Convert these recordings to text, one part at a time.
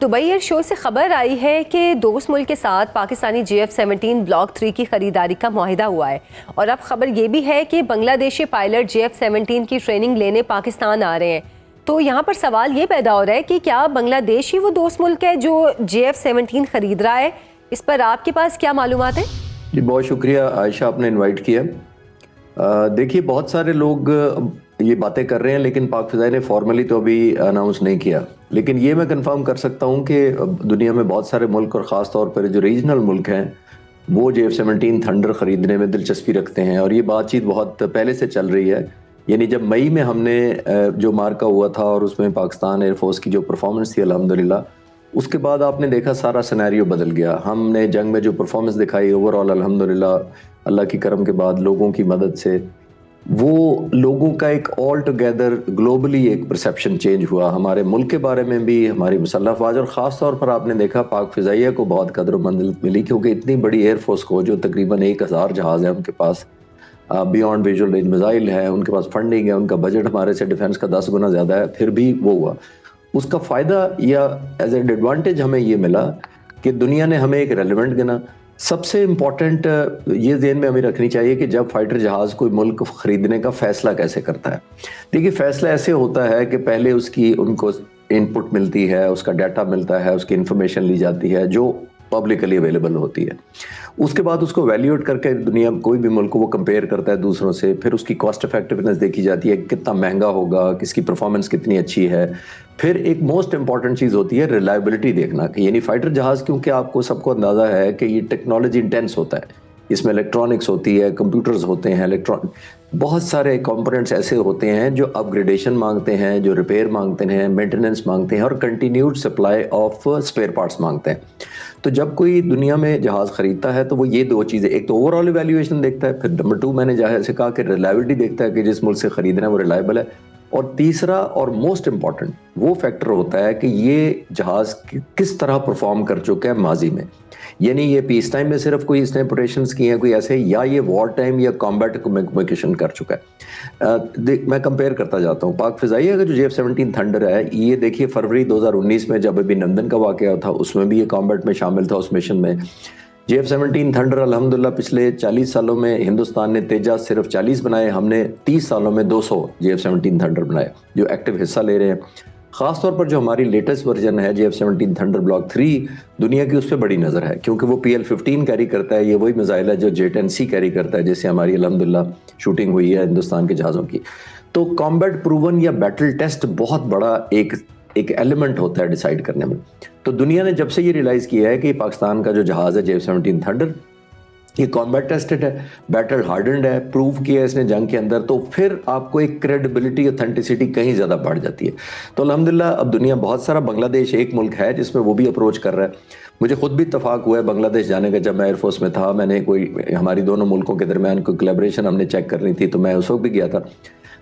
Dubai year شو سے خبر آئی ہے کہ دوست ملک کے ساتھ پاکستانی JF-17 بلاک 3 کی خریداری کا معاہدہ ہوا ہے، اور اب خبر یہ بھی ہے کہ بنگلہ دیشی پائلٹ JF-17 کی ٹریننگ لینے پاکستان آ رہے ہیں۔ تو یہاں پر سوال یہ پیدا ہو رہا ہے کہ کیا بنگلہ دیش ہی وہ دوست ملک ہے جو JF-17 خرید رہا ہے؟ اس پر آپ کے پاس کیا معلومات ہیں؟ جی بہت شکریہ عائشہ، آپ نے انوائٹ کیا۔ دیکھیے بہت سارے لوگ یہ باتیں کر رہے ہیں لیکن پاک فضائی نے فارملی تو ابھی اناؤنس نہیں کیا، لیکن یہ میں کنفرم کر سکتا ہوں کہ دنیا میں بہت سارے ملک اور خاص طور پر جو ریجنل ملک ہیں وہ JF-17 تھنڈر خریدنے میں دلچسپی رکھتے ہیں، اور یہ بات چیت بہت پہلے سے چل رہی ہے۔ یعنی جب مئی میں ہم نے جو مارکا ہوا تھا اور اس میں پاکستان ایئر فورس کی جو پرفارمنس تھی الحمدللہ، اس کے بعد آپ نے دیکھا سارا سینیریو بدل گیا۔ ہم نے جنگ میں جو پرفارمنس دکھائی اوورآل الحمدللہ اللہ کی کرم کے بعد لوگوں کی مدد سے، وہ لوگوں کا ایک آل ٹوگیدر گلوبلی ایک پرسیپشن چینج ہوا ہمارے ملک کے بارے میں بھی، ہماری مسلح افواج، اور خاص طور پر آپ نے دیکھا پاک فضائیہ کو بہت قدر و منزلت ملی، کیونکہ اتنی بڑی ایئر فورس کو جو تقریباً 1000 جہاز ہیں ان کے پاس، بیونڈ ویژول رینج میزائل ہے، ان کے پاس فنڈنگ ہے، ان کا بجٹ ہمارے سے ڈیفنس کا 10 گنا زیادہ ہے، پھر بھی وہ ہوا۔ اس کا فائدہ یا ایز اے ایڈوانٹیج ہمیں یہ ملا کہ دنیا نے ہمیں ایک ریلیونٹ گنا۔ سب سے امپورٹنٹ یہ ذہن میں ہمیں رکھنی چاہیے کہ جب فائٹر جہاز کوئی ملک خریدنے کا فیصلہ کیسے کرتا ہے۔ دیکھیے فیصلہ ایسے ہوتا ہے کہ پہلے ان کو ان پٹ ملتی ہے، اس کا ڈیٹا ملتا ہے، اس کی انفارمیشن لی جاتی ہے جو پبلکلی اویلیبل ہوتی ہے۔ اس کے بعد اس کو ویلیوٹ کر کے دنیا میں کوئی بھی ملک وہ کمپیئر کرتا ہے دوسروں سے، پھر اس کی کاسٹ افیکٹونیس دیکھی جاتی ہے، کتنا مہنگا ہوگا، کس کی پرفارمنس کتنی اچھی ہے۔ پھر ایک موسٹ امپورٹنٹ چیز ہوتی ہے ریلائبلٹی دیکھنا، کہ یعنی فائٹر جہاز کیونکہ آپ کو سب کو اندازہ ہے کہ یہ ٹیکنالوجی انٹینس ہوتا ہے، اس میں الیکٹرانکس ہوتی ہے، کمپیوٹرز ہوتے ہیں، بہت سارے کمپوننٹس ایسے ہوتے ہیں جو اپ گریڈیشن مانگتے ہیں، جو ریپیئر مانگتے ہیں، مینٹیننس مانگتے ہیں، اور continued supply of spare parts مانگتے ہیں۔ تو جب کوئی دنیا میں جہاز خریدتا ہے تو وہ یہ دو چیزیں، ایک تو اوور آل ایویلیویشن دیکھتا ہے، پھر نمبر 2 میں نے جیسے کہا کہ ریلائبلٹی دیکھتا ہے کہ جس ملک سے خرید رہے ہیں وہ ریلائبل ہے، اور تیسرا اور موسٹ امپورٹنٹ وہ فیکٹر ہوتا ہے کہ یہ جہاز کس طرح پرفارم کر چکا ہے ماضی میں، یعنی یہ پیس ٹائم میں صرف کوئی اس نے آپریشنز کی ہیں کوئی ایسے، یا یہ وار ٹائم یا کمبیٹ کمیونیکیشن کر چکا ہے۔ میں کمپیئر کرتا جاتا ہوں پاک فضائیہ کا جو JF-17 تھنڈر ہے، یہ دیکھیے فروری 2019 میں جب ابھی لندن کا واقعہ تھا اس میں بھی یہ کمبیٹ میں شامل تھا اس مشن میں۔ JF-17 تھنڈر الحمدللہ پچھلے 40 سالوں میں ہندوستان نے تیجاز صرف 40 بنائے، ہم نے 30 سالوں میں 200 JF-17 تھنڈر بنائے جو ایکٹیو حصہ لے رہے ہیں۔ خاص طور پر جو ہماری لیٹسٹ ورژن ہے JF-17 تھنڈر بلاک 3، دنیا کی اس پہ بڑی نظر ہے کیونکہ وہ PL-15 کیری کرتا ہے، یہ وہی میزائل ہے جو J-10C کیری کرتا ہے جس سے ہماری الحمدللہ شوٹنگ ہوئی ہے ہندوستان کے جہازوں کی۔ تو کامبیٹ پروون یا بیٹل ٹیسٹ بہت بڑا ایک ایلیمنٹ ہوتا ہے ڈیسائیڈ کرنے میں۔ تو دنیا نے جب سے یہ ریلائز کیا ہے کہ پاکستان کا جو جہاز ہے JF-17 تھنڈر یہ کامبیٹ ٹیسٹڈ ہے، بیٹل ہارڈنڈ ہے، پروو کیا ہے اس نے جنگ کے اندر، تو پھر آپ کو ایک کریڈیبلٹی اوتھینٹسٹی کہیں زیادہ بڑھ جاتی ہے۔ تو الحمدللہ اب دنیا بہت سارا، بنگلہ دیش ایک ملک ہے جس میں وہ بھی اپروچ کر رہا ہے۔ مجھے خود بھی اتفاق ہوا ہے بنگلہ دیش جانے کا، جب میں ایئر فورس میں تھا میں نے ہماری دونوں ملکوں کے درمیان کوئی کولیبریشن ہم نے چیک کرنی تھی تو میں اس وقت بھی گیا تھا۔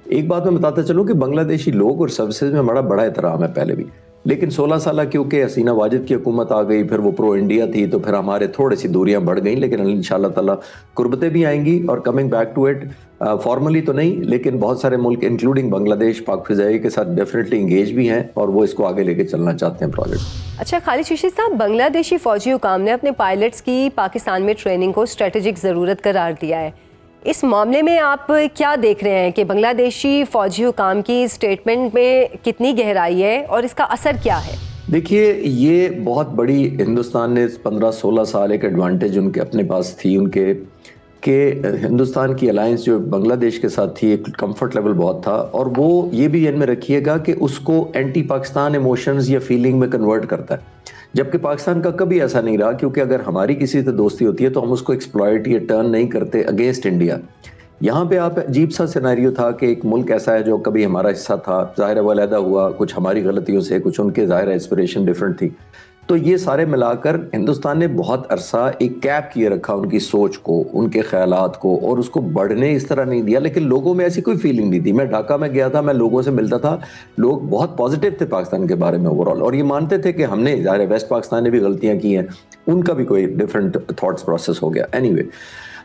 ایک بات میں بتاتا چلوں کہ بنگلہ دیشی لوگ اور سروسز میں بڑا احترام ہے پہلے بھی، لیکن 16 سالہ کیونکہ حسینہ واجد کی حکومت آ گئی، پھر وہ پرو انڈیا تھی، تو پھر ہمارے تھوڑی سی دوریاں بڑھ گئیں، لیکن انشاءاللہ تعالیٰ قربتیں بھی آئیں گی اور coming back to it, formally تو نہیں لیکن بہت سارے ملک انکلوڈنگ بنگلہ دیش پاک فضائی کے ساتھ ڈیفینیٹلی انگیج بھی ہیں اور وہ اس کو آگے لے کے چلنا چاہتے ہیں پروجیکٹ۔ اچھا خالد چشتی صاحب، بنگلہ دیشی فوجی حکام نے اپنے پائلٹس کی پاکستان میں ٹریننگ کو اسٹریٹجک ضرورت قرار دیا ہے، اس معاملے میں آپ کیا دیکھ رہے ہیں کہ بنگلہ دیشی فوجی حکام کی اسٹیٹمنٹ میں کتنی گہرائی ہے اور اس کا اثر کیا ہے؟ دیکھیے یہ بہت بڑی ہندوستان نے 15-16 سال ایک ایڈوانٹیج ان کے اپنے پاس تھی ان کے، کہ ہندوستان کی الائنس جو بنگلہ دیش کے ساتھ تھی ایک کمفرٹ لیول بہت تھا، اور وہ یہ بھی ذہن میں رکھیے گا کہ اس کو اینٹی پاکستان ایموشنز یا فیلنگ میں کنورٹ کرتا ہے، جبکہ پاکستان کا کبھی ایسا نہیں رہا، کیونکہ اگر ہماری کسی سے دوستی ہوتی ہے تو ہم اس کو ایکسپلائٹ یا ٹرن نہیں کرتے اگینسٹ انڈیا۔ یہاں پہ آپ عجیب سا سینیریو تھا کہ ایک ملک ایسا ہے جو کبھی ہمارا حصہ تھا، ظاہر ہے وہ علیحدہ ہوا کچھ ہماری غلطیوں سے، کچھ ان کے ظاہر انسپریشن ڈیفرنٹ تھی، تو یہ سارے ملا کر ہندوستان نے بہت عرصہ ایک کیپ کیے رکھا ان کی سوچ کو، ان کے خیالات کو، اور اس کو بڑھنے اس طرح نہیں دیا، لیکن لوگوں میں ایسی کوئی فیلنگ نہیں تھی۔ میں ڈھاکہ میں گیا تھا، میں لوگوں سے ملتا تھا، لوگ بہت پازیٹیو تھے پاکستان کے بارے میں اوور آل، اور یہ مانتے تھے کہ ہم نے ظاہر ویسٹ پاکستان نے بھی غلطیاں کی ہیں، ان کا بھی کوئی ڈفرینٹ تھاٹس پروسیس ہو گیا۔ اینی وے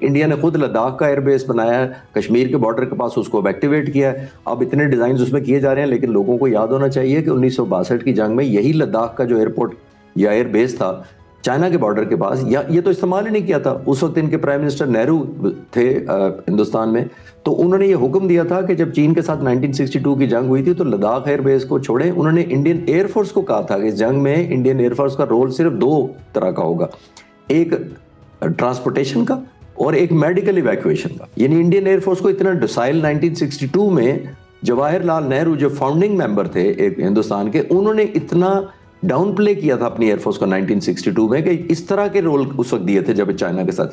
انڈیا نے خود لداخ کا ایئر بیس بنایا ہے, کشمیر کے بارڈر کے پاس اس کو اب ایکٹیویٹ کیا ہے. اب اتنے ڈیزائنز اس میں کیے جا رہے ہیں, لیکن لوگوں کو یاد ہونا چاہیے کہ 1962 کی جنگ میں یہی لداخ کا جو ایئرپورٹ یا ایئر بیس تھا چائنا کے بارڈر کے پاس, یا یہ تو استعمال ہی نہیں کیا تھا. اس وقت ان کے پرائم منسٹر نہرو تھے ہندوستان میں, تو انہوں نے یہ حکم دیا تھا کہ جب چین کے ساتھ 1962 کی جنگ ہوئی تھی تو لداخ ایئر بیس کو چھوڑیں. انہوں نے انڈین ایئر فورس کو کہا تھا کہ اس جنگ میں انڈین ایئر فورس کا رول صرف 2 طرح کا ہوگا, ایک ٹرانسپورٹیشن کا اور ایک میڈیکل ایویکویشن کا. یعنی انڈین ایئر فورس کو اتنا ڈسائل 1962 میں جواہر لال نہرو جو فاؤنڈنگ ممبر تھے ایک ہندوستان کے, انہوں نے اتنا ڈاؤن پلے کیا تھا اپنی ایئر فورس کو 1962 میں کہ اس طرح کے رول اس وقت دیے تھے جب چائنا کے ساتھ.